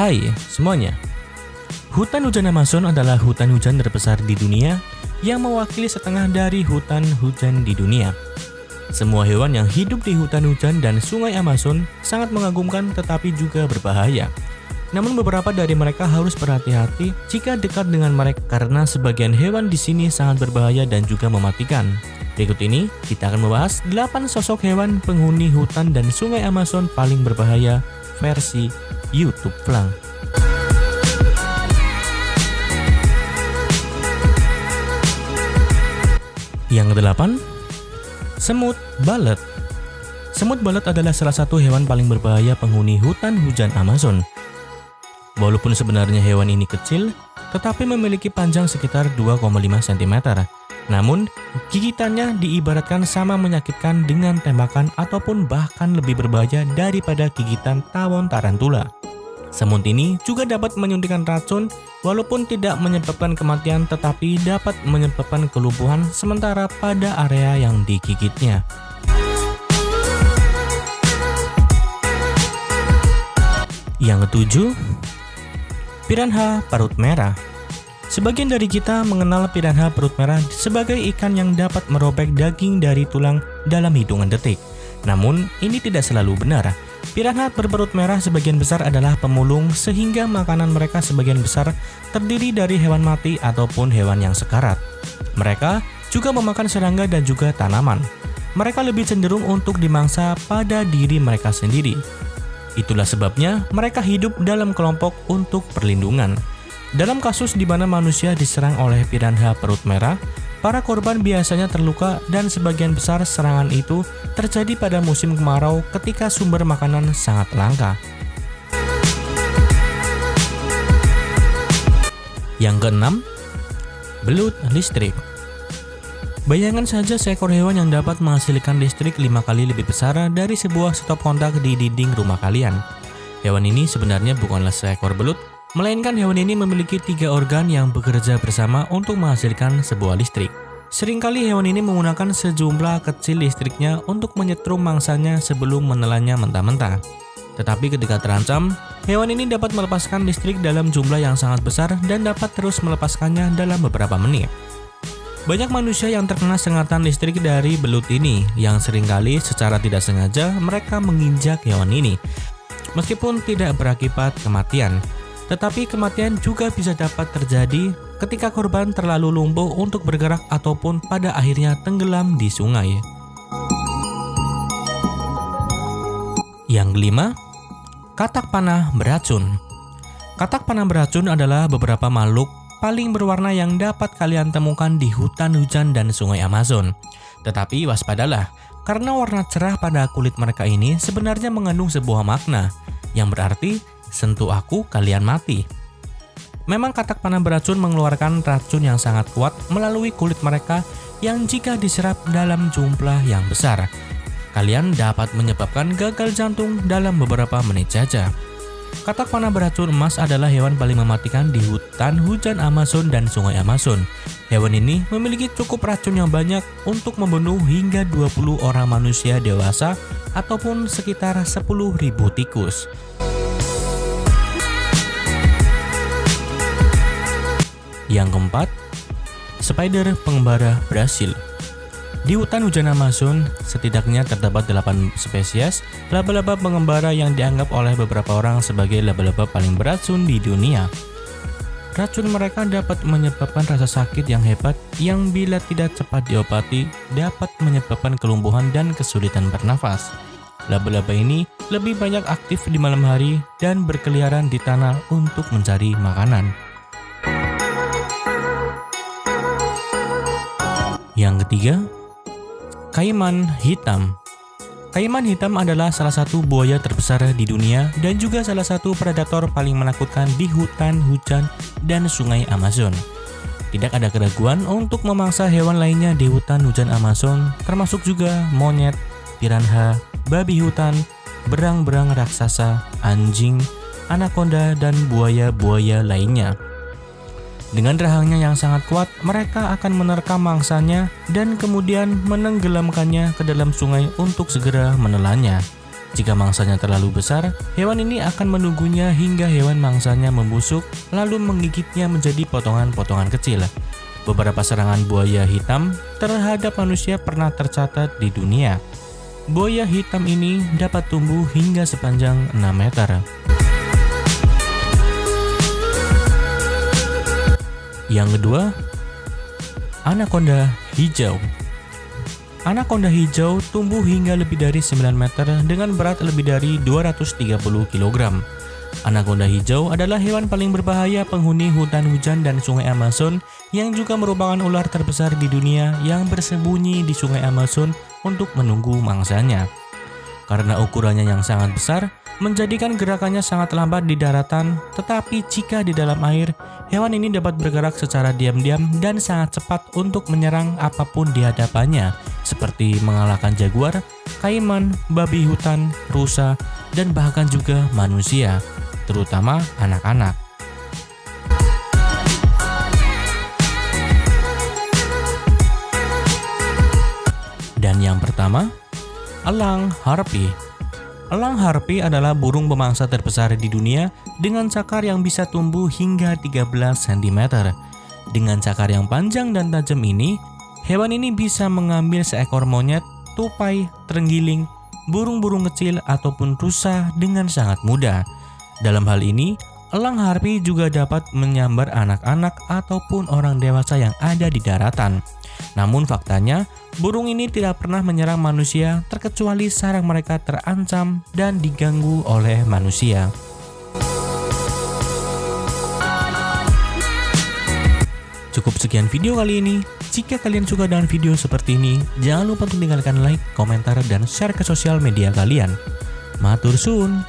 Hai semuanya, hutan hujan Amazon adalah hutan hujan terbesar di dunia yang mewakili setengah dari hutan hujan di dunia. Semua hewan yang hidup di hutan hujan dan sungai Amazon sangat mengagumkan tetapi juga berbahaya. Namun beberapa dari mereka harus berhati-hati jika dekat dengan mereka karena sebagian hewan di sini sangat berbahaya dan juga mematikan. Berikut ini kita akan membahas 8 sosok hewan penghuni hutan dan sungai Amazon paling berbahaya versi YouTube Flang. Yang ke-8, semut balet. Semut balet adalah salah satu hewan paling berbahaya penghuni hutan hujan Amazon. Walaupun sebenarnya hewan ini kecil, tetapi memiliki panjang sekitar 2,5 cm. Namun, gigitannya diibaratkan sama menyakitkan dengan tembakan ataupun bahkan lebih berbahaya daripada gigitan tawon tarantula. Semut ini juga dapat menyuntikkan racun walaupun tidak menyebabkan kematian tetapi dapat menyebabkan kelumpuhan sementara pada area yang digigitnya. Yang ke-7, piranha perut merah. Sebagian dari kita mengenal piranha perut merah sebagai ikan yang dapat merobek daging dari tulang dalam hitungan detik. Namun, ini tidak selalu benar. Piranha berperut merah sebagian besar adalah pemulung sehingga makanan mereka sebagian besar terdiri dari hewan mati ataupun hewan yang sekarat. Mereka juga memakan serangga dan juga tanaman. Mereka lebih cenderung untuk dimangsa pada diri mereka sendiri. Itulah sebabnya mereka hidup dalam kelompok untuk perlindungan. Dalam kasus di mana manusia diserang oleh piranha perut merah, para korban biasanya terluka dan sebagian besar serangan itu terjadi pada musim kemarau ketika sumber makanan sangat langka. Yang ke-6, belut listrik. Bayangkan saja seekor hewan yang dapat menghasilkan listrik 5 kali lebih besar dari sebuah stop kontak di dinding rumah kalian. Hewan ini sebenarnya bukanlah seekor belut, melainkan hewan ini memiliki 3 organ yang bekerja bersama untuk menghasilkan sebuah listrik. Seringkali hewan ini menggunakan sejumlah kecil listriknya untuk menyetrum mangsanya sebelum menelannya mentah-mentah. Tetapi ketika terancam, hewan ini dapat melepaskan listrik dalam jumlah yang sangat besar dan dapat terus melepaskannya dalam beberapa menit. Banyak manusia yang terkena sengatan listrik dari belut ini, yang seringkali secara tidak sengaja mereka menginjak hewan ini. Meskipun tidak berakibat kematian, tetapi kematian juga bisa dapat terjadi ketika korban terlalu lumpuh untuk bergerak ataupun pada akhirnya tenggelam di sungai. Yang ke-5, katak panah beracun. Katak panah beracun adalah beberapa makhluk paling berwarna yang dapat kalian temukan di hutan hujan dan sungai Amazon. Tetapi waspadalah, karena warna cerah pada kulit mereka ini sebenarnya mengandung sebuah makna, yang berarti sentuh aku kalian mati. Memang katak panah beracun mengeluarkan racun yang sangat kuat melalui kulit mereka yang jika diserap dalam jumlah yang besar, kalian dapat menyebabkan gagal jantung dalam beberapa menit saja. Katak panah beracun emas adalah hewan paling mematikan di hutan hujan Amazon dan sungai Amazon. Hewan ini memiliki cukup racun yang banyak untuk membunuh hingga 20 orang manusia dewasa ataupun sekitar 10.000 tikus. Yang keempat, spider pengembara Brasil. Di hutan hujan Amazon, setidaknya terdapat 8 spesies laba-laba pengembara yang dianggap oleh beberapa orang sebagai laba-laba paling beracun di dunia. Racun mereka dapat menyebabkan rasa sakit yang hebat yang bila tidak cepat diobati dapat menyebabkan kelumpuhan dan kesulitan bernafas. Laba-laba ini lebih banyak aktif di malam hari dan berkeliaran di tanah untuk mencari makanan. Yang ketiga, kaiman hitam. Kaiman hitam adalah salah satu buaya terbesar di dunia dan juga salah satu predator paling menakutkan di hutan hujan dan sungai Amazon. Tidak ada keraguan untuk memangsa hewan lainnya di hutan hujan Amazon, termasuk juga monyet, piranha, babi hutan, berang-berang raksasa, anjing, anakonda, dan buaya-buaya lainnya. Dengan rahangnya yang sangat kuat, mereka akan menerkam mangsanya dan kemudian menenggelamkannya ke dalam sungai untuk segera menelannya. Jika mangsanya terlalu besar, hewan ini akan menunggunya hingga hewan mangsanya membusuk, lalu menggigitnya menjadi potongan-potongan kecil. Beberapa serangan buaya hitam terhadap manusia pernah tercatat di dunia. Buaya hitam ini dapat tumbuh hingga sepanjang 6 meter. Yang kedua, anaconda hijau. Anaconda hijau tumbuh hingga lebih dari 9 meter dengan berat lebih dari 230 kg. Anaconda hijau adalah hewan paling berbahaya penghuni hutan hujan dan sungai Amazon yang juga merupakan ular terbesar di dunia yang bersembunyi di sungai Amazon untuk menunggu mangsanya. Karena ukurannya yang sangat besar, menjadikan gerakannya sangat lambat di daratan, tetapi jika di dalam air, hewan ini dapat bergerak secara diam-diam dan sangat cepat untuk menyerang apapun di hadapannya, seperti mengalahkan jaguar, kaiman, babi hutan, rusa, dan bahkan juga manusia, terutama anak-anak. Dan yang pertama, elang harpi. Elang harpi adalah burung pemangsa terbesar di dunia dengan cakar yang bisa tumbuh hingga 13 cm. Dengan cakar yang panjang dan tajam ini, hewan ini bisa mengambil seekor monyet, tupai, terenggiling, burung-burung kecil ataupun rusa dengan sangat mudah. Dalam hal ini, elang harpi juga dapat menyambar anak-anak ataupun orang dewasa yang ada di daratan. Namun faktanya, burung ini tidak pernah menyerang manusia terkecuali sarang mereka terancam dan diganggu oleh manusia. Cukup sekian video kali ini. Jika kalian suka dengan video seperti ini, jangan lupa untuk tinggalkan like, komentar, dan share ke sosial media kalian. Matur suwun.